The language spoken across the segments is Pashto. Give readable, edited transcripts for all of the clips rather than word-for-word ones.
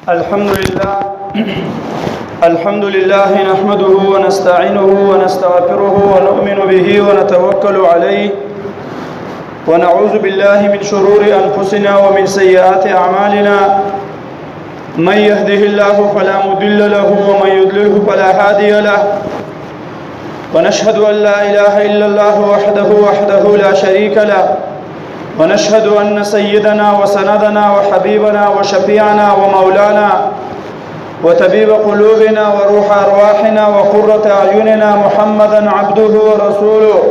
الحمد لله الحمد لله نحمده ونستعينه ونستغفره ونؤمن به ونتوكل عليه ونعوذ بالله من شرور أنفسنا ومن سيئات أعمالنا من يهده الله فلا مضل له ومن يضلله فلا هادي له ونشهد أن لا إله إلا الله وحده لا شريك له ونشهد أن سيدنا وسندنا وحبيبنا وشفيعنا ومولانا وطبيب قلوبنا وروح أرواحنا وقرة أعيننا محمدا عبده ورسوله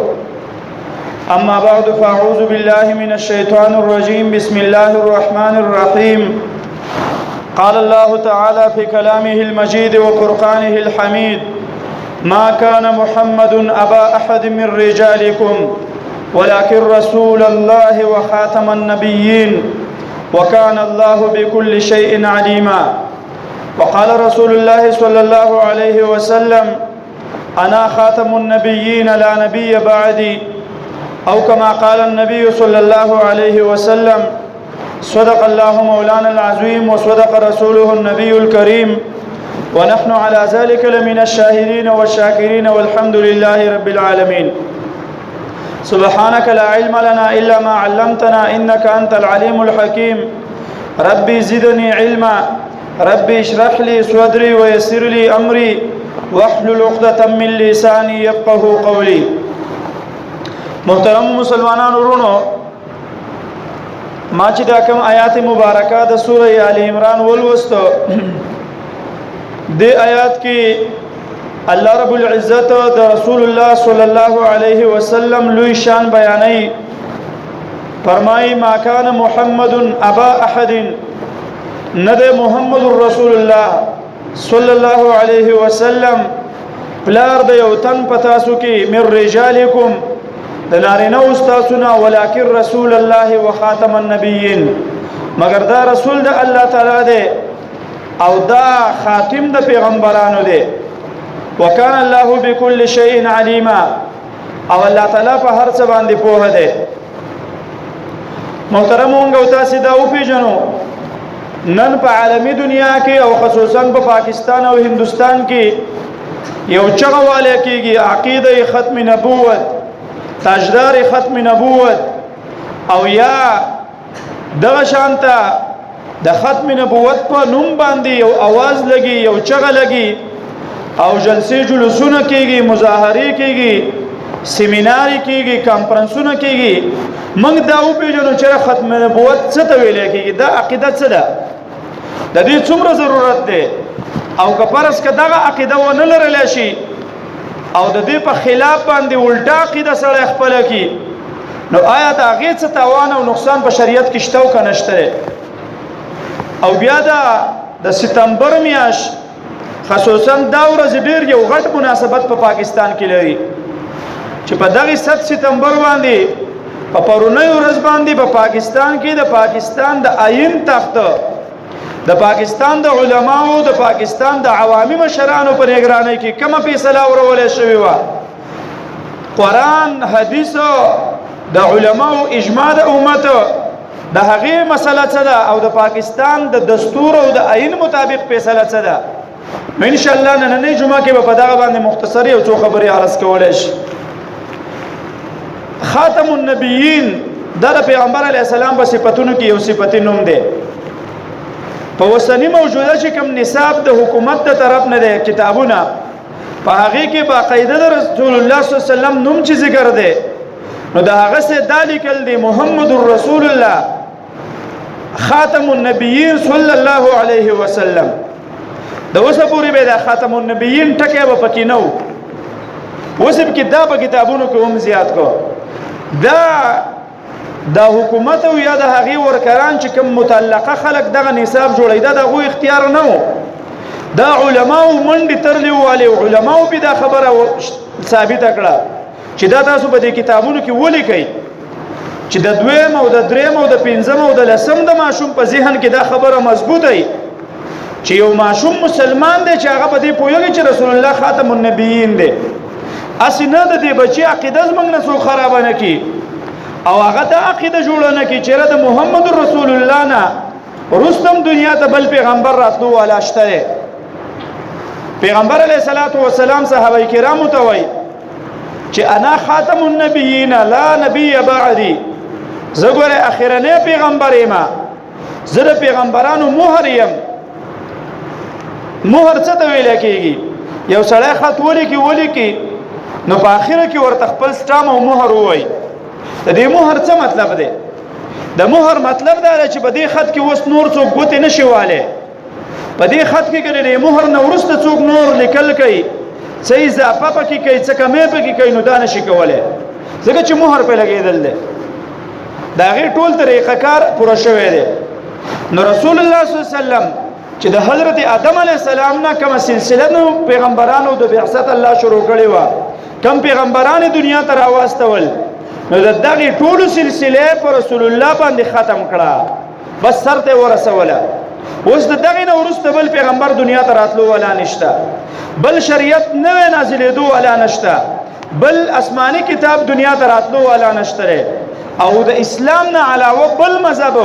أما بعد فأعوذ بالله من الشيطان الرجيم بسم الله الرحمن الرحيم قال الله تعالى في كلامه المجيد وفرقانه الحميد ما كان محمد أبا أحد من رجالكم ولكن رسول الله وخاتم النبيين وكان الله بكل شيء عليما وقال رسول الله صلى الله عليه وسلم أنا خاتم النبيين لا نبي بعدي أو كما قال النبي صلى الله عليه وسلم صدق الله مولانا العظيم وصدق رسوله النبي الكريم ونحن على ذلك لمن الشاهدين والشاكرين والحمد لله رب العالمين سبحانك لا علم لنا إلا ما علمتنا إنك أنت العليم الحكيم ربي زدني علما ربي اشرح لي صدري ويسر لي أمري واحلل عقدة من لساني يفقه قولي محترم مسلمانان ورونو ما چې دا کوم آیات مبارکه د سوره آل عمران ولوستو دې آیات کې الله رب العزت د رسول الله صلی الله علیه وسلم لوی شان بیانای فرمای ما کان محمد ابا احد ند محمد رسول الله صلی الله علیه وسلم پلار د یو تن پتاسو کې من رجالکم د نارینه استادنا ولکن رسول الله وخاتم النبیین مگر دا رسول د الله تعالی دی او دا خاتم د پیغمبرانو دی وكان الله بكل شيء عليما او الله تعالی په هر څه باندې پوهه دی محترمون او تاسو دا او پیژنو نن په عالمی دنیا کې او خصوصا په پاکستان او هندستان کې یو چغواله کېږي عقیده ختم نبوت تاجدار ختم نبوت او یا دغه شانته د ختم نبوت په نوم باندې یو आवाज لګي یو چغه لګي او جلسې جلوسونه کېږي مظاهره کېږي سیمینار کېږي کانفرنسونه کېږي موږ دا او پیژنو چې ختم نبوت څه ته ویل کېږي دا عقیده څه ده د دې څومره ضرورت ده او که پرس که دغه عقیده و نه لرل شي او د دې په خلاف باندې الټا عقیده سره خپل کی نو آیا دا غي څه تاوان او نقصان په شریعت کې شته او کنه شته او بیا دا د سپتمبر میاشت خصوصا دا ورځ ډیر یو غټ مناسبت په پاکستان کې لري چې په دغه 7 سپتمبر باندې په پرونی ورځ باندې په پاکستان کې د پاکستان د آئین تخت د پاکستان د علماو د پاکستان د عوامي مشرانو په نگرانی کې کومه فیصله ورولې شوې و قرآن حدیث د علماو اجماع د امت د هغه مسله څه ده او د پاکستان د دستور او د آئین مطابق فیصله څه ده ان شاء الله نن جمعه کې په دغه باندې مختصری او څو خبرې عرض کولای شي خاتم النبیین د پیغمبر علی السلام په صفاتونو کې یو صفت نوم دی په وسنی موجوده چې کوم نصاب د حکومت ته طرف نه دی کتابونه په هغه کې باقاعده د رسول الله صلی الله علیه وسلم نوم چې ذکر دی نو دا هغه څه دالیکل دی محمد رسول الله خاتم النبیین صلی الله علیه وسلم د اوسه پوری به د خاتم النبیین ټکه به پکې نو اوسه کې دا په کتابونو کې هم زیات کو دا حکومت او یا د هغه ورکران چې کوم متعلقه خلق دغه نصاب جوړی دا غو اختیار نه و دا علماو منډي ترلی والي علماو به دا خبره ثابت کړه چې دا تاسو په دې کتابونو کې ولیکئ چې د دویم او د دریم او د پنځم او د لسم د ماشوم په ذهن کې دا خبره مضبوطه ای چې یو ماشوم مسلمان دی چې هغه په دې پوهیږي چې رسول الله خاتم النبیین دی اسنه د دې بچي عقیده زمنګ نه سو خراب نه کی او هغه د عقیده جوړ نه کی چې د محمد رسول الله نه رستم دنیا ته بل پیغمبر راتلو والا شته. پیغمبر علیه الصلاۃ والسلام صحابه کرامو ته وای چې انا خاتم النبیین لا نبی بعدی، زګوره اخرنه پیغمبر ما، زه پیغمبرانو مهر یم. مهر څه ته ویل کېږي؟ یو سړی خط ولیکي نو په اخره کې ورته خپل سټام او مهر وای. د دې مهر څه مطلب دی؟ د مهر مطلب دا دی چې په دې خط کې اوس نور څوک ګوتې نشي واله. په دې خط کې کله د مهر نه ورسته څوک نور لیکل کوي، څه اضافه پکې کوي، څه کمې پکې کوي، نو دا نشي کولای ځکه چې مهر په لګېدل دی. دا غي ټول طریقه کار پوره شوی دی. نو رسول الله صلی الله علیه وسلم چې د حضرت آدم علیه السلام نه کوم سلسله نو پیغمبرانو د بعثت الله شروع کړي و، کم پیغمبران دنیا ته راوستول، نو د دغه ټولو سلسله پر رسول الله باندې ختم کړه، بس سر ته ورسوله. اوس د دغه نه ورسته بل پیغمبر دنیا ته راتلو ولا نشته، بل شریعت نه نازلېدو ولا نشته، بل آسماني کتاب دنیا ته راتلو ولا نشته، او د اسلام نه علاوه بل مذهب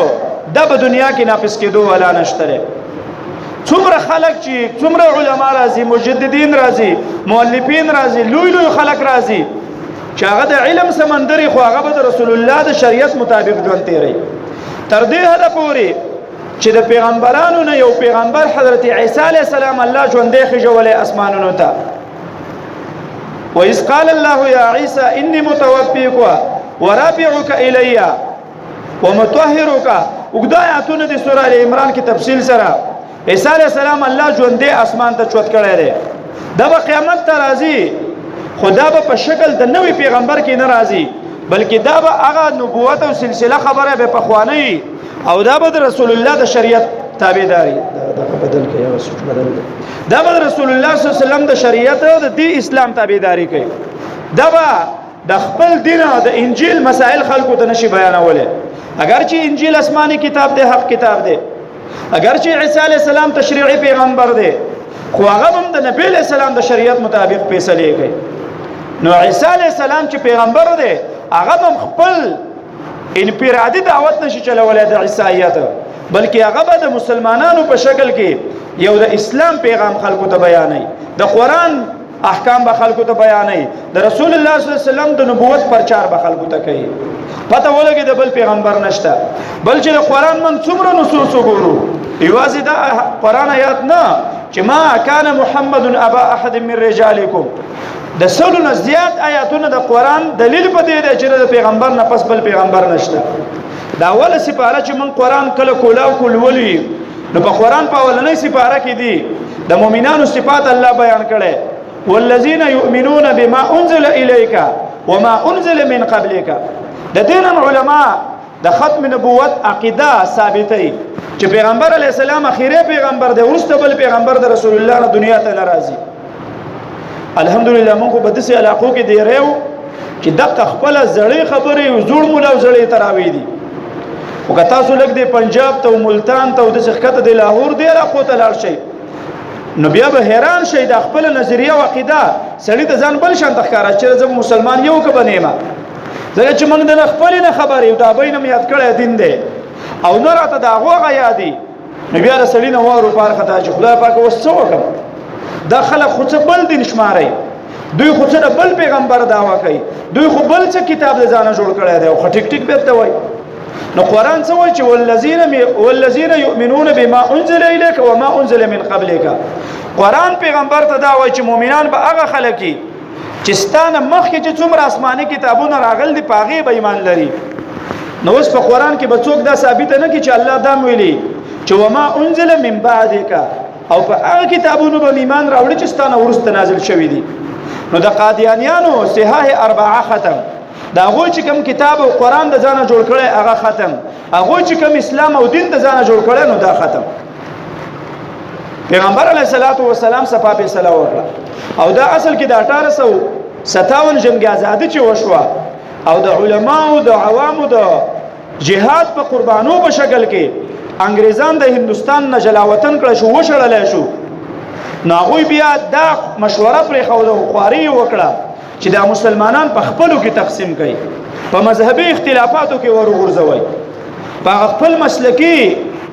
د په دنیا کې ناپس کېدو ولا نشته. څومره خلک چې څومره علما راځي، مجددین راځي، مؤلفین راځي، لوی لوی خلک راځي چې هغه د علم سمندري خو هغه د رسول الله د شریعت مطابق ژوند تیری. تر دې حد پورې چې د پیغمبرانو نه یو پیغمبر حضرت عیسی علیه السلام الله ژوندې خجولې اسمانونو ته. وإذ قال الله يا عيسى إني متوفيك ورافعك إلي ومطهرك. وګدا آیاتونه د سورہ ال عمران کې تفصیل سره عیسی علیہ السلام الله ژوندې اسمان ته چوت کړی دی. دا به قیامت ته راځي، خدا به په شکل د نوې پیغمبر کې نه راځي، بلکې دا به هغه نبوت او سلسله خبره به پخوانی او دا به د رسول الله د شریعت تابعداري. دا بدل کې یا رسول بدل دا به رسول الله صلی الله علیه وسلم د شریعت او د اسلام تابعداري کوي. دا به د خپل دین او د انجیل مسائل خلکو ته نشي بیانوله. اگر چې انجیل آسماني کتاب دی، حق کتاب دی، اگر چې عیسی علیہ السلام تشریعي پیغمبر دی، خو هغه هم د نبی علیہ السلام د شریعت مطابق فیصله کوي. نو عیسی علیہ السلام چې پیغمبر دی، هغه هم خپل انفرادي دعوت نشي چلولای د عیسایت، بلکې هغه به د مسلمانانو په شکل کې یو د اسلام پیغام خلکو ته بیانوي، د قرآن احکام به خلکو ته بیانوي، د رسول الله صلی الله علیه وسلم د نبوت پرچار به خلکو ته کوي. پته ولګي د بل پیغمبر نشته، بل چې د قرآن من څومره نصوص وګورو، یوازې دا قرآن آیات نه چې ما کان محمد ابا احد من رجالکم، د سلو نه زیات آیاتونه د قرآن دلیل په دې دی چې د پیغمبر نه پس بل پیغمبر نشته. دا اوله سپاره چې من قرآن کله کولاو کولولي، نو په قرآن په اولنۍ سپاره کې دي د مؤمنانو صفات الله بیان کړي. والذین یؤمنون بما انزل الیک وما انزل من قبلک. د دین علماء د ختم نبوت عقیده ثابتې چې پیغمبر علی السلام اخیری پیغمبر دی، ورسته بل پیغمبر د رسول الله نه دنیا ته ناراضي. الحمدلله موږ په داسې علاقو کې دی ریو چې دغه خپل زړې خبرې او زوړ مولا او زړې تراوی دي. او که تاسو لګ دی پنجاب ته ملتان ته او د څخه د لاهور دی راخو ته لاړ شئ، نو بیا به حیران شئ د خپل نظریه او عقیده سړی ته ځان بل شان تخکاره چې زه مسلمان یو که بنېما، ځکه چې موږ د خپل نه خبرې او دا بینم یاد کړی دین دی او نه راته د هغه یادي، نو بیا د سړی نه وارو پار خطا چې خدای پاک اوس څه وکړم. دا خلک خو څه بل دین شماري، دوی خو څه بل پیغمبر دعوا کوي، دوی خو بل څه کتاب د ځانه جوړ کړی دی او ټیک ټیک به ته وای. نو قرآن څه وایي چې والذین یؤمنون بما انزل الیک وما انزل من قبلک. قرآن پیغمبر ته دا وایي چې مؤمنان به هغه خلک دي چې ستانه مخکې چې څومره آسماني کتابونه راغل دي په هغې به ایمان لري. نو اوس په قرآن کې به څوک دا ثابته نه کړي چې الله دا ویلي چې وما انزل من بعدک، او په هغه کتابونو به ایمان راوړي چې ستانه وروسته نازل شوي دي. نو د قادیانیانو صحاح اربعه ختم، دا هغوی چې کوم کتاب او قرآن د ځانه جوړ کړی هغه ختم، هغوی چې کوم اسلام او دین د ځانه جوړ کړی نو دا ختم. پیغمبر علیه الصلاۃ والسلام صفا فیصله وکړه او دا اصل کې د 1857 جنگ آزادي چې وشوه او د علماو د عوامو د جهاد په قربانو په شکل کې انګریزان د هندستان نه جلاوطن کړه شو، وشړل شو. نو هغوی بیا دا مشوره پرې خوده خواري وکړه چې دا مسلمانان په خپلو کې تقسیم کړي، په مذهبي اختلافاتو کې ورغورځوي، په خپل مسلکي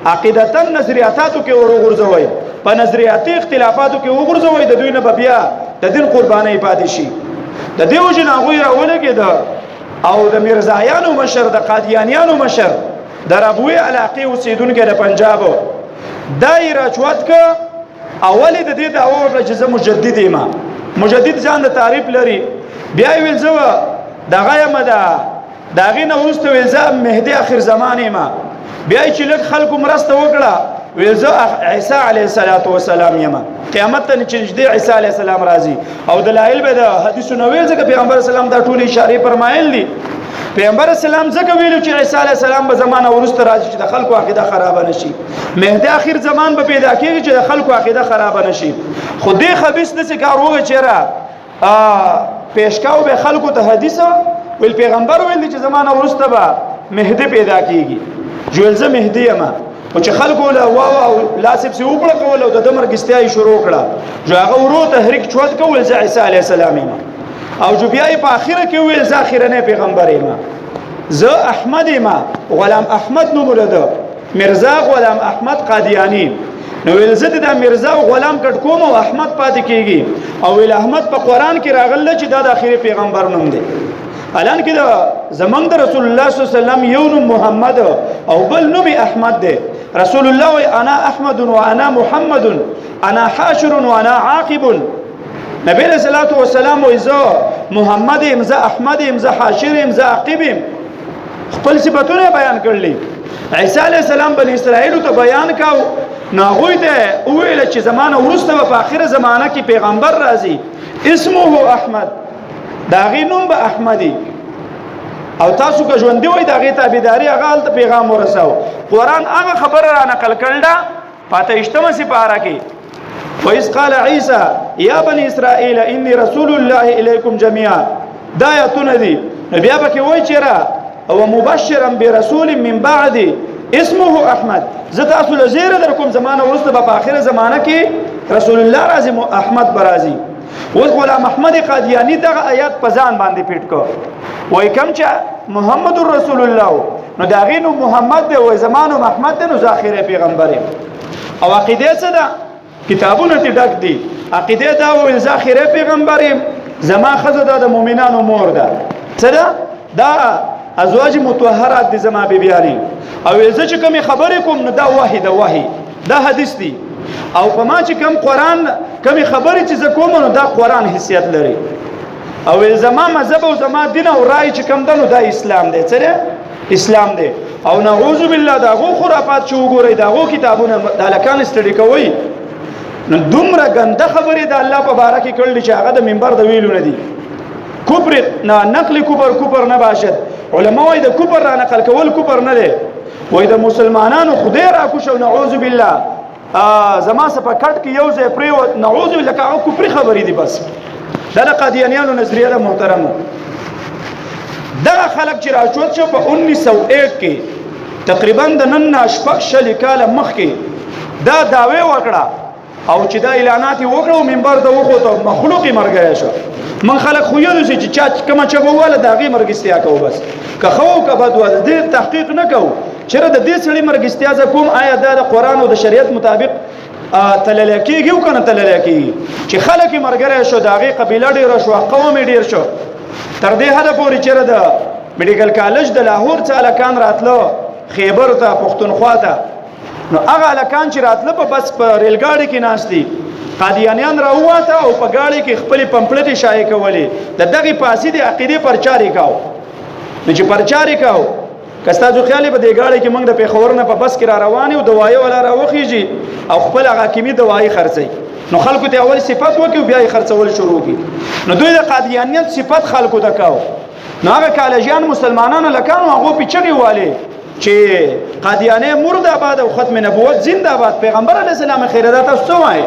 عقیدتا نظریاتو کې ورغورځوي په نظریاتي اختلافاتو کې وګرځوي د دوی نه بیا د دین قرباني پاتې شي د دیو جن هغه راولګي دا او د مرزایانو مشر د قادیانیانو مشر د ربوی علاقه اوسیدونکو د پنجاب دایره چوت ک اول د دې دعوه ورته چې مجدد ما مجدد ځان د تعریف لري بیا ویل زو دغه مده داغه نو ورسته ویل زه مهدی اخر زمانه ما بیا چې لږ خلکو مرسته وکړه ویل زه عیسی علیه السلام یم قیامت ته چې د عیسی علیه السلام راځي او دلایل به د حدیثونو ویل ځکه پیغمبر اسلام دا ټول اشاره فرمایل دي پیغمبر اسلام ځکه ویلو چې عیسی علیه السلام به زمانه ورسته راځي چې د خلکو عقیده خراب نشي مهدی اخر زمان به پیدا کیږي چې د خلکو عقیده خراب نشي خو دې خبيث د کار وګ چیرې پیشکاو به خلکو ته حدیثه ویل پیغمبر ویل چې زمانه ورسته به مهدی پیدا کیږي جوړ زه مهدی یم او چې خلکو له واو لاسب سي وکړه کول او د دمرګستیاي شروع کړه جو هغه ورو تحریک چوت کول زه عیسی علی السلام او جو بیا په اخره کې ویل زه اخرنه پیغمبر یم زه احمد یم غلام احمد نو مرده مرزا غلام احمد قادیانی نو ویل زه د مرزا غلام کټ کوم او احمد پاتې کیږي او ویل احمد په قران کې راغله چې دا د اخیری پیغمبر نوم دی الان کې دا زمنګ د رسول الله صلی الله علیه وسلم یو نوم محمد او بل نوم احمد دی رسول الله وی انا احمد وانا محمد انا حاشر وانا عاقب نبی صلی الله علیه وسلم وی زه محمد ام زه احمد ام زه حاشر ام زه عاقب خپل صفاتونه بیان کړل عیسی علیه السلام بنی اسرائیل ته بیان کاو ناغوی ته ویل چې زمانه ورسته په اخر زمانه کې پیغمبر راځي اسمه احمد داغي نوم به احمدی او تاسو که ژوند دی وای داغي تابعداري هغه ته پیغام ورساو قران هغه خبر را نقل کړل دا پاته اجتماع سپاره کې وإذ قال عيسى يا بني اسرائيل اني رسول الله اليكم جميعا دا آیاتونه دي بیا به کې وای چیرې او مبشرا برسول من بعد اسمه احمد زه تاسو له زیره در کوم زمانه ورسته په اخر زمانه کې رسول الله راځي احمد برازي وز غلام احمد قادیانی دغه آیات په ځان باندې پیټ کو وای کوم چې محمد رسول الله نو دا غینو محمد دی وای زمانو محمد دی نو ذاخره پیغمبر او عقیده څه ده کتابونه ته ډک دي عقیده دا وای ذاخره پیغمبر زما خزه د مؤمنانو مور ده څه ده دا ازواج مطهرات دي زما بیبیانی او زه چې کوم خبرې کوم نو دا وحی دا حدیث دی او په ما چې کوم قران کوم خبرې چې ز کوم نو دا قران حیثیت لري او زما مذهب او زما دین او رائے چې کوم دنو دا اسلام دی څه اسلام دی او نعوذ بالله دا غو خرافات چې وګورئ دا غو کتابونه د لکان استډی کوي نو دومره ګنده خبرې د الله په باره کې کړل چې هغه د منبر د ویلو نه دي کفر نه نقل کفر نه باشد علماء وایي د کفر را نقل کول کفر نه دی وایي د مسلمانانو خدای را کو شو نعوذ بالله زما سپه کټ کې یو ځای پریو نعوذ بالله کا کفر خبرې دي بس دا قادیانیانو نظریه ده محترم دا خلک چې راچوت شو په 1901 کې تقریبا د نن شپږ شل کاله مخکې دا داوی وکړه او چې دا اعلانات وکړو منبر ته وخوته مخلوقي مرګ شو من خلک خو یو چې چا کومه چا وواله دا غي مرګستیا کو بس که خو که بد ول دې تحقیق نه کو چیرې د دې سړي مرګستیا ز کوم آیا د قرآن او د شریعت مطابق تللیکیږي او کنه تللیکیږي چې خلک مرګره شو دا غي قبيله ډیر شو قوم ډیر شو تر دې حد پورې چیرې د میډیکل کالج د لاهور څخه لکان راتلو خیبر ته پښتونخوا ته نو هغه لکان چې راتله په بس په ریل ګاډي کې ناشتي قادیانیان راوته او په ګاډي کې خپل پمپلیټ شایع کولې د دغه پاسې د عقیده پرچاري کاو نو چې پرچاري کاو کستازو خیالي په دې ګاډي کې موږ د پیښور نه په بس کې را رواني او دوايي ولا راوخیږي او خپل هغه کیمي دوايي خرڅي نو خلکو ته اول صفات وکي بیا یې خرڅول شروع کی نو دوی د قادیانیت صفات خلکو ته کاو نو هغه کالجان مسلمانانو لکانو هغه پیچړي والي چې قادیانه مرد آباد او ختم نبوت زنده آباد پیغمبر علی السلام خیرات تاسو وای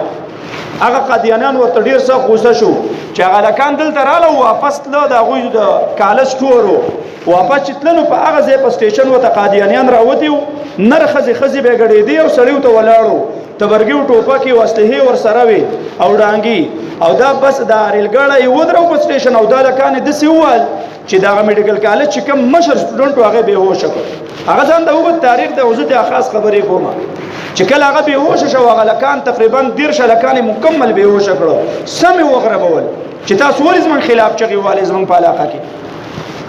هغه قادیانان ورته ډیر څه غوسه شو چې هغه لکان دلته رااله واپس له د غوی د کالج ټورو واپس چتلنو په هغه ځای په سټیشن وته قادیانیان راوتیو نر خزي به غړېدي او سړیو ته ولاړو تبرګیو ټوپکې وسلې ور سره وي او ډانګي او دا بس دا ریلګاډه یو درو په سټیشن او دا لکانه د سیوال چې دا میډیکل کالج چې کوم مشر سټوډنټ هغه به هوښ شو هغه ځان د وګت تاریخ د وجود خاص خبرې کومه چې کله هغه به هوښ شو هغه لکان تقریبا 10 لکان مکمل به هوښ کړو سم وغربول چې تاسو ولې زمون خلاف چغي والي زمون په علاقه کې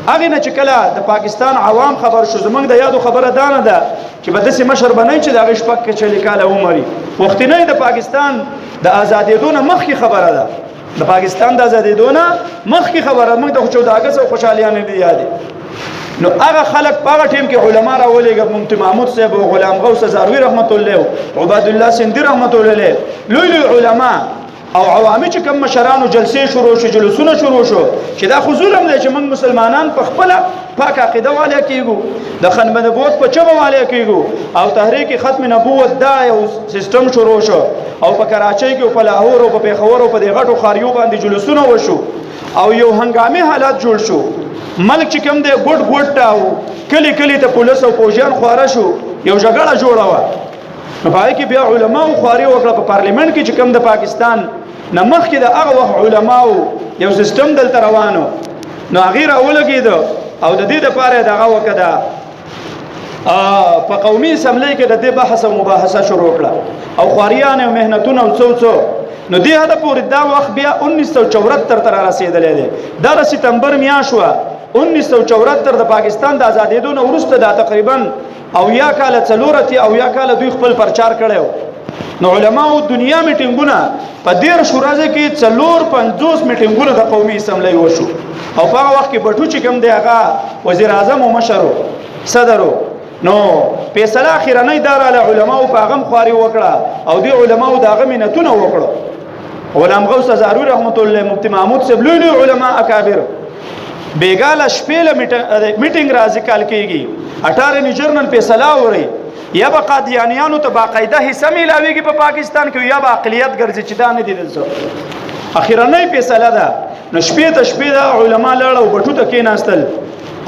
هغه نه چې کله د پاکستان عوام خبر شو زمونږ د یادو خبره دانه ده چې به داسې مشر بنئ چې د هغې شپږ کچلي کاله عمري وختینی د پاکستان د ازادېدو نه مخکې خبره ده د پاکستان د ازادېدو نه مخکې خبره موږ د 14 اګست او خوشحالیانې دي یادې نو هغه خلک په هغه ټیم کې علما راولېږه مفتي محمود صاحب او غلام غوث زاروي رحمت الله عباد الله سندي رحمت الله لوی علما او عوامي چې کوم مشرانو جلسې شروع شو جلوسونه شروع شو چې دا خو ظلم دی چې موږ مسلمانان په خپل پاک عقیده والے کېږو د ختم نبوت په چغه والے کېږو او تحریک ختم نبوت دا یو سیستم شروع شو او په کراچۍ کې او په لاهور او په پیښور او په دې غټو خاریو باندې جلوسونه وشو او یو هنګامي حالات جوړ شو ملک چې کوم دی ګډ تاو کلی کلی ته پولیس او فوجیان خواره شو یو جګړه جوړه و نو پای کې بیا علما او خواري وکړه په پارلیمنت کې چې کوم د پاکستان نمخ کې د هغه وخت علماو یو سیستم دلته روانو نو هغه راولګید او د دې لپاره دغه وکړه په قومي اسمبلی کې د دې بحث او مباحثه شروع کړه او خواریان او مهنتونه او څو نو دې هدا پورې دا وخت بیا 1974 تر رسیدلې ده دا سپتمبر میاشت شو 1974 د پاکستان د آزادېدو نه وروسته دا تقریبا او یا کال څلورتي او یا کال دوی خپل پرچار کړو نو علماء دنیا میټینګونه په ډیر شورازه کې 450 میټینګونه د قومي اسمبلی وشو او په هغه وخت کې بټو چې کوم دی هغه وزیر اعظم او مشرو صدرو نو فیصله اخیرنه اداره علماء په هغه خواري وکړه او دی علماء دغه مینتونه وکړه غلام غوث زاروي رحمت الله مفتي محمود صاحب لوی علماء اکابر بیګاله شپېله میټینګ راځي کال کېږي 18 جرنل فیصله اوري یا به قادیانیانو ته باقاعده حصہ ملاويږي په پاکستان کې یا به اقلیت ګرځي چې دا نه دي دلته اخیرنه فیصله ده نو شپې دا علما لاړ او بټو ته کېناستل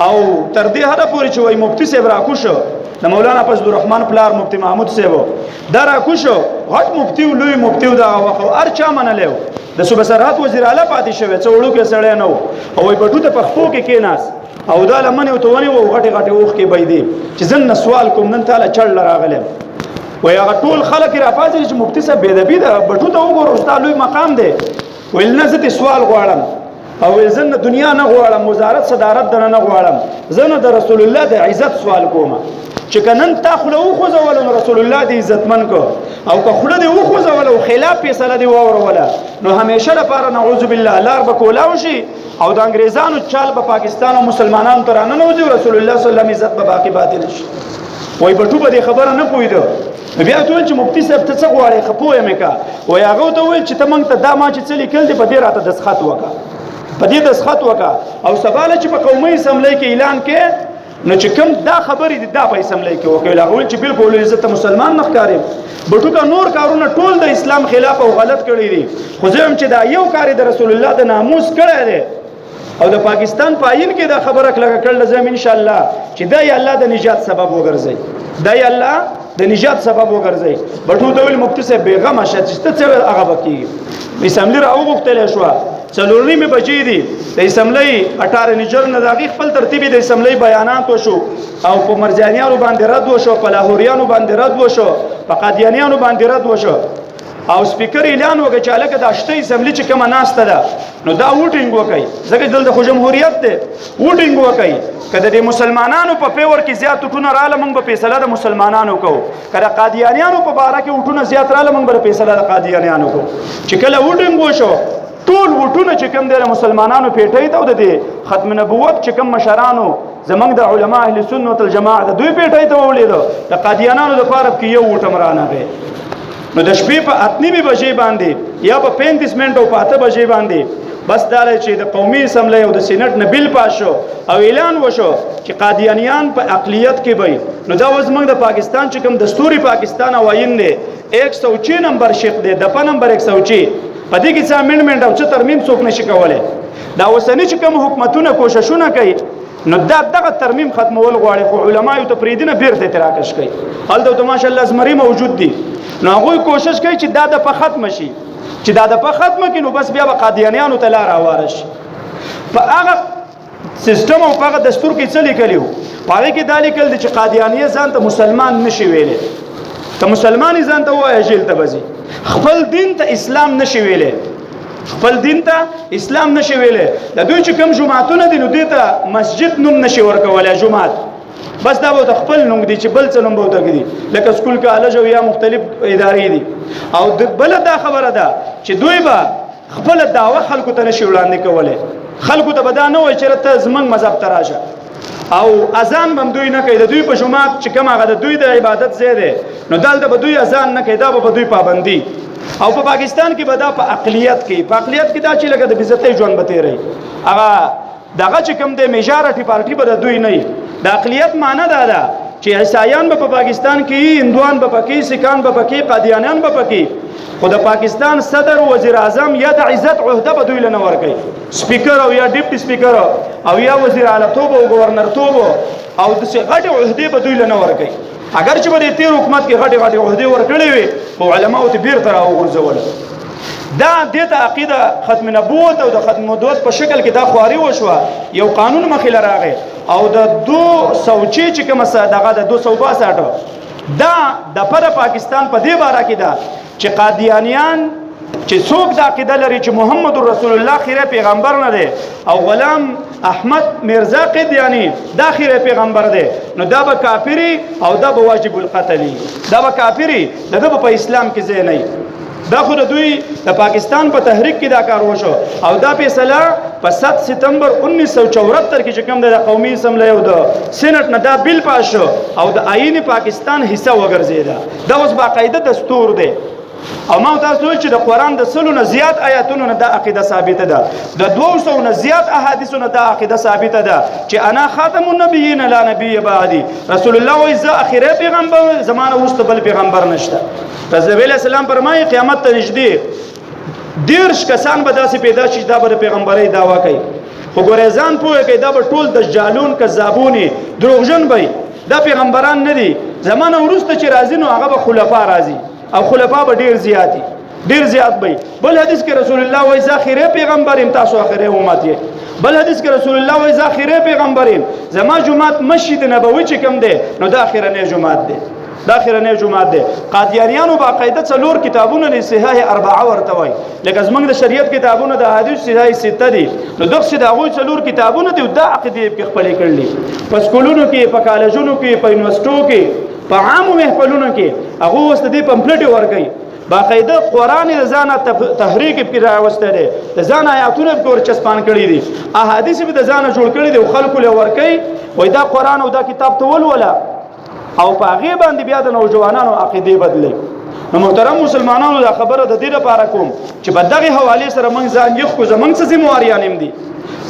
او تر دې هدا پورې چې وای مفتی صاحب راکوشو د مولانا فضل الرحمن پلار مفتی محمود صاحب دا راکوشو غټ مفتی او لوی مفتی دا واخو ارچا منلو د صوبه سرحد وزیر اعلی پاتې شوی څوړو کې سړی نو او وای بټو ته پخپو کې کېناس او دا لمنه او تونی وو غټي وخ کې بيدي چې زن سوال کوم نن تعالی چړ راغلم وای هغه ټول خلک را پاتې چې مفتی صاحب بيدبي دا بټو ته وګورو استاد لوی مقام دی ویل نه زه سوال غواړم او زن دنیا نه غواړم وزارت صدارت نه غواړم زنه د رسول الله د عزت سوال کوم چې کنن تا خلو خو زول رسول الله د عزتمن کو او که خلو دی خو زول خلاف فیصله دی وروله نو همیشه لپاره نعوذ بالله لار بکولاو شي او د انګريزانو چال په پاکستان او مسلمانانو ترانه نو رسول الله صلی الله علیه وسلم عزت به باقی باطل شي وای بټو به خبره نه پویدو بیا ټول چې مفتی صاحب ته څه غواړي خپوې مکا وای هغه ته ویل چې ته مونږ ته دا ما چې څه لیکل دی په دې راته دسخط وکا په دې دسخط وکا او سباله چې په قومي اسمبلی کې اعلان کې نو چې کوم دا خبرې دي دا په اسمبلی کې وکړل هغه چې بالکل عزت مسلمان نه ښکاري بټو کا نور کارونه ټول د اسلام خلاف او غلط کړی دي خو زه هم چې دا یو کار د رسول الله د ناموس کړی دی او د پاکستان پاین کې دا خبره کړل زم ان شاء الله چې دا ی الله د نجات سبب وګرځي دا ی الله د نجات سبب وګرځي بټو د ویل مفتی صاحب بیغمه شته چې څه هغه بکی اسمبلی راو غوښتل شو څلورنی می بچی دي د اسمبلی 18 نجر نه دغه خپل ترتیبي د اسمبلی بیانات وشو او په مرجانیانو باندې رد وشو په لاهوریانو باندې رد وشو په قادیانیانو باندې رد وشو او سپیکر اعلان وکړ چې الګ د اشته اسمبلی چې کومه ناشته ده نو دا ووټینګ وکړي ځکه دلته خو جمهوریت ده ووټینګ وکړي کله د مسلمانانو په پیور کې زیات وټونه رااله موږ په فیصله د مسلمانانو کوو کله قادیانیانو په باره کې وټونه زیات رااله موږ په فیصله د قادیانیانو کوو چې کله ووټینګ وشو ټول وټونه چې کوم د مسلمانانو پیټې ته د ختم نبوت چې کوم مشرانو زمنګ د علما اهل سنت والجماعه د دوی پیټې ته ولیدو د قادیانانو لپاره کې یو وټم رانه نو د شپې په 8 بجې باندې یا په 35 منټو په 8 بجې باندې بس دا چې د قومي اسمبلی او د سېنات نه بل پاس شو او اعلان وشو چې قادیانیان په اقلیت کې وي نو دا وزمنګ د پاکستان چې کوم دستوري پاکستان اوین دی 106 نمبر شیخ دی د په نمبر 106 په دې کې څه امندمنت او څه ترمیم څوک نشي کولای دا وسنی چې کوم حکومتونه کوششونه کوي نو دغه ترمیم ختمول غواړي خو علماء ته پریدنه بیرته تراکش کوي هلته ماشاءالله زمری موجود دي نو هغه کوشش کوي چې دا د په ختم شي چې دا د په ختم کې نو بس بیا به قادیانیانو ته لار اواره شي په هغه سیستم او په هغه دستور کې څه لیکلیو پاره کې دا لیکل دي چې قادیانیه ځان ته مسلمان نشي ویلې ته مسلمان ځان ته وایي جیل ته بزي خپل دین ته اسلام نشي ویلې خپل دین ته اسلام نشي ویلې د دوی چې کوم جماعتونه دي نو دوی ته مسجد نوم نشي ورکولای جماعت بس دا به خپل نوم دي چې بل څه نوم به وتاګي لکه سکول کالج او یا مختلف ادارې دي او بل دا خبره ده چې دوی به خپل دعوه خلکو ته نشي وړاندې کولای خلکو ته بدا نه وای چې ته زمنګ مذهب تراشه او اذان بم دوی نه کوي د دوی په جماعت چې کوم هغه د دوی د عبادت زیاده نو دلته به دوی اذان نه کوي دا به دوی پابندي او په پاکستان کې به دا په اقلیت کې دا چې لکه د عزتي ژوند بته رہی هغه دغه چې کوم د میجارټي پارټي به د دوی نه د اقلیت معنی دا ده چې عیسایان به په پاکستان کې هندوان به پکې سکان به پکې قادیانیان به پکې خو د پاکستان صدر وزیر اعظم یا د عزت عہده به دوی لنه ورکړي سپیکر او یا ډیپټي سپیکر او یا وزیر اعلی توب او گورنر توب او د څه غټي عہده به دوی لنه ورکړي اگر چې په تیر حکومت کې غټي عہده ورکړي وي او علماء ته بیر تر او ورزول دا دته عقیده ختم نبوت او د ختم نبوت په شکل کې دا خواري وشوه یو قانون مخې راغی او د 200 چې کومه دغه د 262 دا د پر پاکستان په دې باره کې دا چې قادیانیان چې څوک د عقیده لري چې محمد رسول الله خیره پیغمبر نه دی او غلام احمد مرزا قادیانی دا خیره پیغمبر دی نو دا به کافری او دا به واجب القتل دا به کافری دا به په اسلام کې ځای نه دا خو د دوی د پاکستان په تحریک کې دا کار وشو او دا فیصله په 7 سپتمبر 1974 کې چې کوم د قومي اسمبلی او د سېنات نه دا بل پاس شو او د آئین پاکستان حصہ وګرځیدا دا اوس باقاعده دستور دی او ما تاسو چې د قران د سلو نه زیات آیاتونو نه د عقیده ثابته ده د 200 نه زیات احادیثو نه د عقیده ثابته ده چې انا خاتم النبیین لا نبی بعدی رسول الله او ز اخره پیغمبر زمانه وست بل پیغمبر نشته رسول الله سلام فرمایي قیامت ته نږدې دیرش کسان به داسې پیدا شي دا به پیغمبري داوا کوي خو ګورې ځان پوهه کوي دا به ټول دجالون کذابونی دروغجن وي دا پیغمبران نه دي زمانه ورسته چې راځي نو هغه به خلفا راځي او خلفا به ډیر زیاتی ډیر زیات وي بل حدیث کې رسول الله وایي ذخیره پیغمبر تاسو اخره امت یې بل حدیث کې رسول الله وایي ذخیره پیغمبر زما جمعات مسجد نبوي چې کوم دی نو د اخره نه جمعات دی د اخره نه جمعات دی قادیانیانو باقاعده څلور کتابونه نه صحیح اربعه ورته وایي لکه زمونږ د شریعت کتابونه د حدیث صحیح سته دي نو دغه د هغه څلور کتابونه دي د عقیده په خپل کړلې په سکولونو کې په کالجونو کې په یونیورسيټو کې په عامو محفلونو کې هغه وسته دي پمفلټ ورکړي باقاعده قران د ځانه تحریک کې راوسته دي د ځانه آیاتونه په ورچسپان کړی دي احادیث به د ځانه جوړ کړی دي خلکو له ورکړي وای دا قران او دا کتاب ته ولا او په هغه باندې بیا د نوجوانانو عقیده بدلی نو محترم مسلمانانو دا خبره د دې لپاره کوم چې په دغه حواله سره موږ ځان یو خو زمونږ څه ذمہواریان هم دي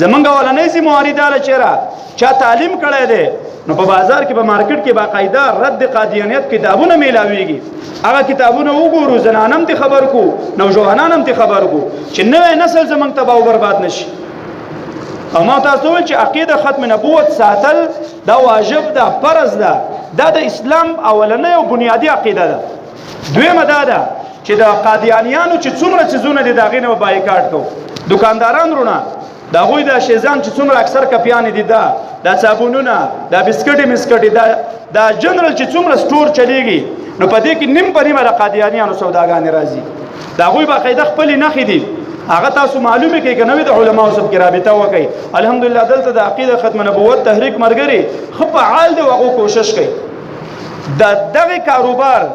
زمونږ ولنې ذمہواری دار چیرې چا تعلیم کړی دی نو په بازار کې په مارکیټ کې باقاعده رد قادیانیت کتابونه میلاویږي هغه کتابونه وګورو زنانم ته خبر کو نوجوانانم ته خبر کو چې نوې نسل زمونږ تباہ او برباد نشي او ما تاسو ول چې عقیده ختم نبوت ساتل دا واجب ده فرض ده دا د اسلام اولنې او بنیادی عقیده ده دویمه ده چې د قادیانیانو چې څومره چیزونه دي دا غینه بایکاټ کو دکانداران رونه دا غوی د شیزان چې څومره اکثر کپیان دي دا صابونونه دا بسکټي مسکټي دا جنرال چې څومره سٹور چلیږي نو په دې کې نیم په نیمه د قادیانیانو سوداګان راځي دا غوی باقاعده خپل نه خېدي هغه تاسو معلومه کې کنه د علماو سره کې رابطه وکړي الحمدلله دلته د عقیده ختم نبوت تحریک مرګري خپ عال دی او کوشش کوي دغه کاروبار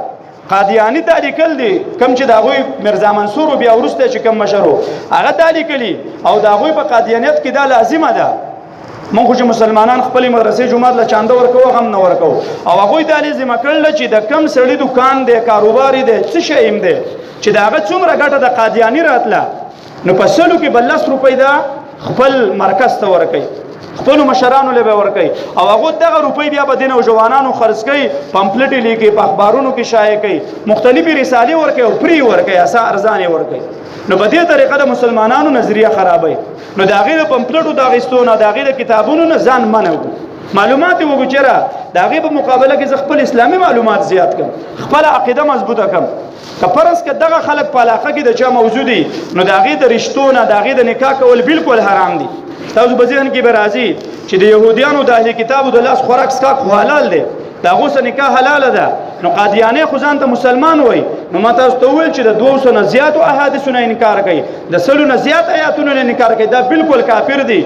قادیانی تاریکل دي کم چې دا غوی مرزا منصور بیا ورسته چې کم مشرو هغه تاریکلی او دا غوی په قادیانیت کې دا لازمه ده مونږ چې مسلمانان خپل مدرسې جمعات له چانده ورکو غم نه ورکو او هغه د لازم کړل چې د کم سړی دکان دی کاروبار دی څه شي هم دی چې دا هغه څومره ګټه د قادیانی راتله نو په سلو کې بل 10 روپۍ دا خپل مرکز ته ورکي خپل مشرانو له به ورکي او هغه دغه روپۍ بیا به دین او جوانانو خرڅ کوي پمفلټ لیکي په اخبارونو کې شایع کوي مختلفي رسالې ورکي او پری ورکي اسا ارزانه ورکي نو په دې طریقه د مسلمانانو نظریه خرابوي نو دا غیر پمفلټو دا غستونه دا غیر کتابونو نه ځان منو معلومات وګچره دا غیر په مقابله کې خپل اسلامي معلومات زیات کم خپل عقیده مضبوطه کم کپرس که دغه خلق په علاقه کې د چا موجودي نو دا غیر د رشتونه دا غیر د نکاح کول بالکل حرام دي تاسو په ذهن کې به راځي چې د يهوديانو د اهل کتابو د لاس خوراک سکا حلال دي دا غوسه نکاح حلال ده نو قادیانه خو ځان ته مسلمان وای نو ما تاسو ته ویل چې د 200 نه زیات احادیثونه انکار کوي د 100 نه زیات آیاتونه انکار کوي دا بالکل کافر دي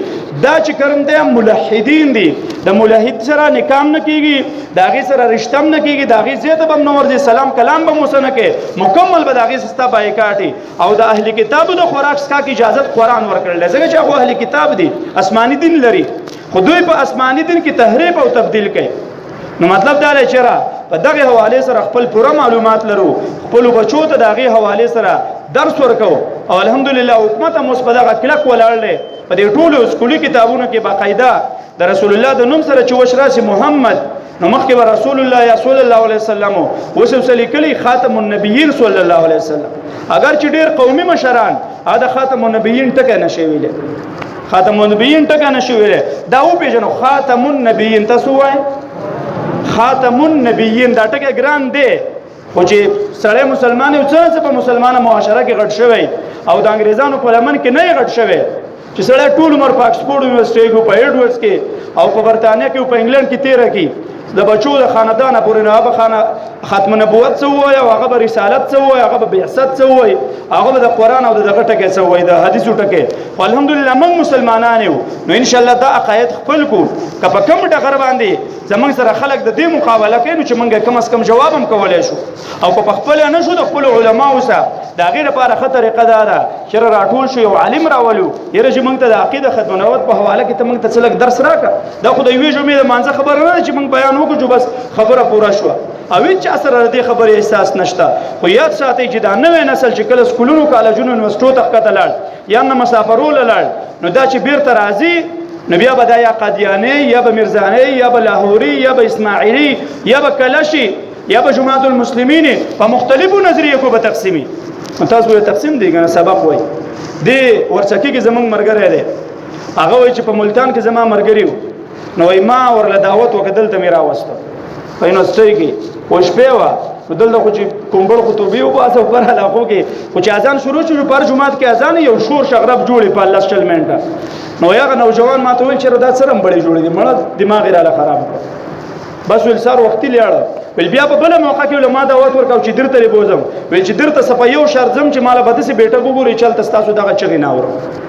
دا چې کوم دي ملحدین دي د ملحد سره نکاح نه کیږي دا غي سره رشتم نه کیږي دا غي زیات بم نور دي سلام کلام به مسنه کې مکمل به دا غي سستا بایکاټي او د اهل کتابو د خوراک سکا کی اجازه قرآن ورکړل ځکه چې هغه اهل کتاب دي آسماني دین لري خو دوی په آسماني دین کې تحریف او تبديل کوي نو مطلب دا دی چې را په دغه حواله سره خپل پوره معلومات لرو خپل بچو ته دغه حواله سره درس ورکو او الحمدلله حکومت هم اوس په دغه کلک ولاړل په دې ټولو سکولي کتابونو کې باقاعده د رسول الله د نوم سره چې وشراسي محمد نو مخکې به رسول الله صلی الله علیه وسلم وسوسلی کلی خاتم النبیین صلی الله علیه وسلم اگر چې ډیر قومي مشران دا خاتم النبیین ټکه نشي ویل خاتم النبیین ټکه نشي ویل دا او پیژنو خاتم النبیین تاسو وای خاتم النبیین دا ټکه ګران دی خو چې سړی مسلمان یو څه په مسلمانه معاشره کې غټ شوی او د انګریزانو په لمن کې نه غټ شوی چې سړی ټول عمر په اکسفورډ یونیورسيټي کې په ایډورډز کې او په برتانیا کې او په انګلند کې تیر کی د بچو د خاندان پورې نه به خانه ختم نبوت څه وای او هغه به رسالت څه وای هغه به بعثت څه وای هغه به د قران او دغه ټکي څه وای د حدیثو ټکي الحمدلله موږ مسلمانان یو نو ان شاء الله دا عقاید خپل کو کله کم ټکر باندې زمنګ سره خلک د دې مقابله کوي چې موږ کم از کم جواب هم کولای شو او په خپل نه شو د خپل علماو سره دا غیر لپاره خطر قداره چې راټول شو یو عالم راولو یره چې موږ ته د عقیده ختم نووت په حواله کې ته موږ ته څلک درس راکا دا خو د یوې جمعې د مانځه خبره نه چې موږ بیان وکړو جو بس خبره پوره شو او هیڅ اثر دې خبره احساس نشته خو یاد ساتئ چې دا نوې نسل چې کله سکولونو کالجونو یونیورسيټو ته ښکته لاړ یا نه مسافرول لاړ نو دا چې بیرته راځي نو بیا به دا یا قادیانی یا به میرزانی یا به لاهوری یا به اسماعیلی یا به کلشی یا به جماعت المسلمین په مختلفو نظریو کو به تقسیمی تاسو یو تقسیم دی کنه سبق وای دی ورڅکی کې زمونږ مرګره دی هغه وای چې په ملتان کې زما مرګریو نو ما ورله دعوت وکدل ته میرا واسطه په یونیورسيټي کې وشپېوا دلته خو چې کومبل خطوبې او باسه پر علاقو کې خو چې اذان شروع شو پر جمعات کې اذان یو شور شغرب جوړي په الله شل منټه نو یو نوجوان ما ته ویل چې دا سره بړې جوړې دي مړه دماغ یې را خراب بس ول سار وخت لیاړه ول بیا په بل موقع کې له ما دعوت ورکاو چې درته لبوزم ول چې درته صفه یو شرط زم چې مال بده سي بیٹه ګوري چل تاسو دغه چغې نه اورم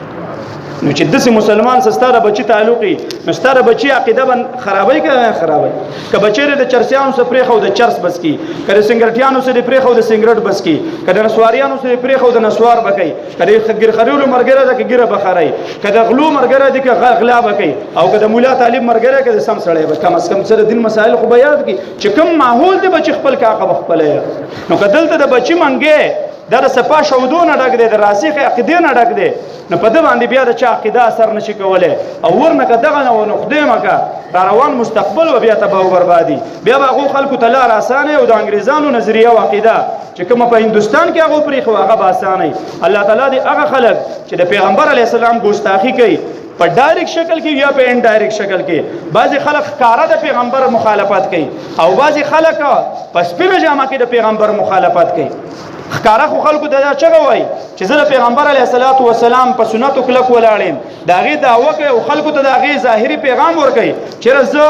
نو چې دسي مسلمان سستاره بچی تعلقي مستاره بچی عقیده بن خرابای کنه خرابای که بچره د چرسیانو سره پرې خو د چرس بس کی کله سنگرټیانو سره پرې خو د سنگرټ بس کی کله نسواریانو سره پرې خو د نسوار بکای کله خګر خریلو مرګره د ګره بخارای کله غلو مرګره د غلا بکای او کله مولا طالب مرګره کله سم سړی بس کم از کم سره دین مسائل خو بیان کی چې کوم ماحول دی بچ خپل کا خپل نو کدلته د بچی منګه دا سپا شودونه ډک دی د راسخ عقیده نه ډک دی نو په دې باندې بیا د چا عقیده اثر نشي کولای او ورنه کداغه نو خدای مکه روان مستقبل و بیا تباہ او بربادي بیا هغه خلکو ته لار اسانه او د انګريزانو نظریه او عقیده چې کوم په هندستان کې هغه پرې خو هغه اسانه الله تعالی دې هغه خلک چې د پیغمبر علی السلام ګستاخی کوي په ډایرکټ شکل کې یا په ان ډایرکټ شکل کې بعضی خلک کاره د پیغمبر مخالفت کوي او بعضی خلک په سپینه جامه کې د پیغمبر مخالفت کوي خکاره خو خلکو دا چغه وای چې زه د پیغمبر علیه الصلاۃ والسلام په سنتو کلک ولاړم دا غي دعوه کوي او خلکو ته دا غي ظاهري پیغام ورکوي چې زه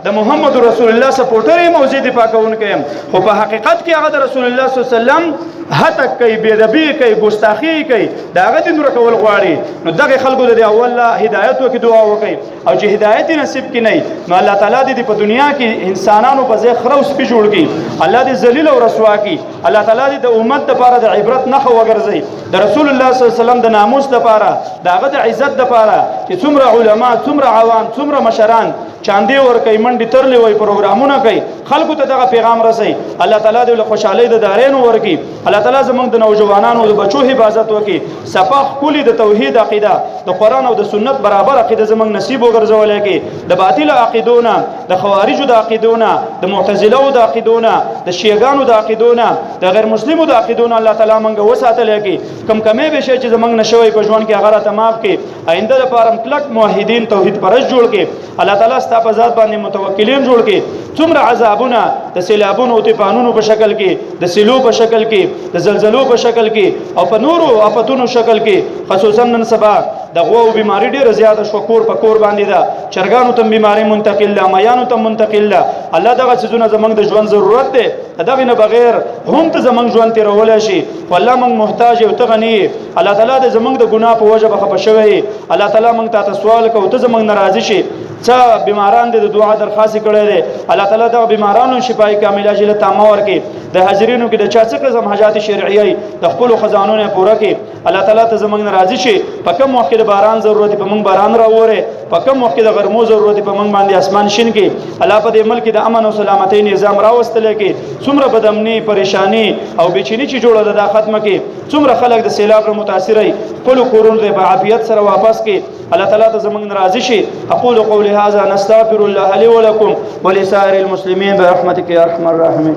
د محمد رسول الله سپورټر یم او زه دفاع کوونکی یم خو په حقیقت کې هغه د رسول الله صلی الله علیه وسلم هتک کوي بيدبي کوي ګستاخی کوي دا هغه دین ورکول غواړي نو دغه خلکو د الله هدایت وکي دعا وکي او چې هدایت نصیب کی نه نو الله تعالی دې په دنیا کې انسانانو په ځای خروس په جوړ کی الله دې ذلیل او رسوا کی الله تعالی دې د امت لپاره د عبرت نخ وګرځي د رسول الله صلی الله علیه وسلم د ناموس لپاره دغه د عزت لپاره چې څومره علما څومره عوام څومره مشران چاندي ور کوي منډي ترلې وای پروګرامونه کوي خلکو ته دغه پیغام رسي الله تعالی دې له خوشحالي د دارین ورکی الله تعالی زمونږ د نوجوانانو د بچو حفاظت وکړي صفاح کلی د توحید عقیده د قران او د سنت برابر عقیده زمونږ نصیب وګرځولای کی د باطل عقیدونه د خوارجو د عقیدونه د معتزله د عقیدونه د شیعاګانو د عقیدونه د غیر مسلمو د عقیدونه الله تعالی مونږ وساتل کی کم کمې به شي چې زمونږ نشوي په ژوند کې هغه تمام کی آینده لپاره کلک موحدین توحید پرست جوړ کی الله تعالی ستا په ذات باندې متوکلین جوړ کی څومره عذابونه د سیلابونو او طوفانونو په شکل کې د سیلو په شکل کې د زلزلو په شکل کې او په نورو آفتونو شکل کې خصوصا نن سبا د غوو بیماری ډیره زیاته شو کور په کور باندې ده چرګانو ته بیماری منتقل ده میانو ته منتقل ده الله دغه څه زمونږ د ژوند ضرورت ده دغه نه بغیر هم ته زمونږ ژوند تیرول شي والله موږ محتاج او ته غنی الله تعالی د زمونږ د ګناه په وجه بخښه شوی الله تعالی موږ ته سوال کوي ته زمونږ ناراضي شي څا بیماران د دعا درخواست کړي دي الله تعالی دا بیمارانو شفای کامله جل تامه ورکي د حاضرینو کې د چا څه قسم حاجات شرعي د خپل خزانونو پوره کړي الله تعالی ته زمونږ ناراضي شي په کوم وخت د باران ضرورت په موږ باران راوړي په کوم وخت د غرمو ضرورت په موږ باندې اسمان شین کې الله په دې ملک د امن او سلامتی نظام راوستل کې څومره بدامني پریشانی او بېچینی چې جوړه ده ختمه کې څومره خلک د سیلاب را متاثرای خپل کورونو ته په عافیت سره واپس کې الله تعالی ته زمونږ ناراضي شي اقول قولي هذا نستغفر الله لي ولكم ولسائر المسلمين برحمتك يا ارحم الراحمين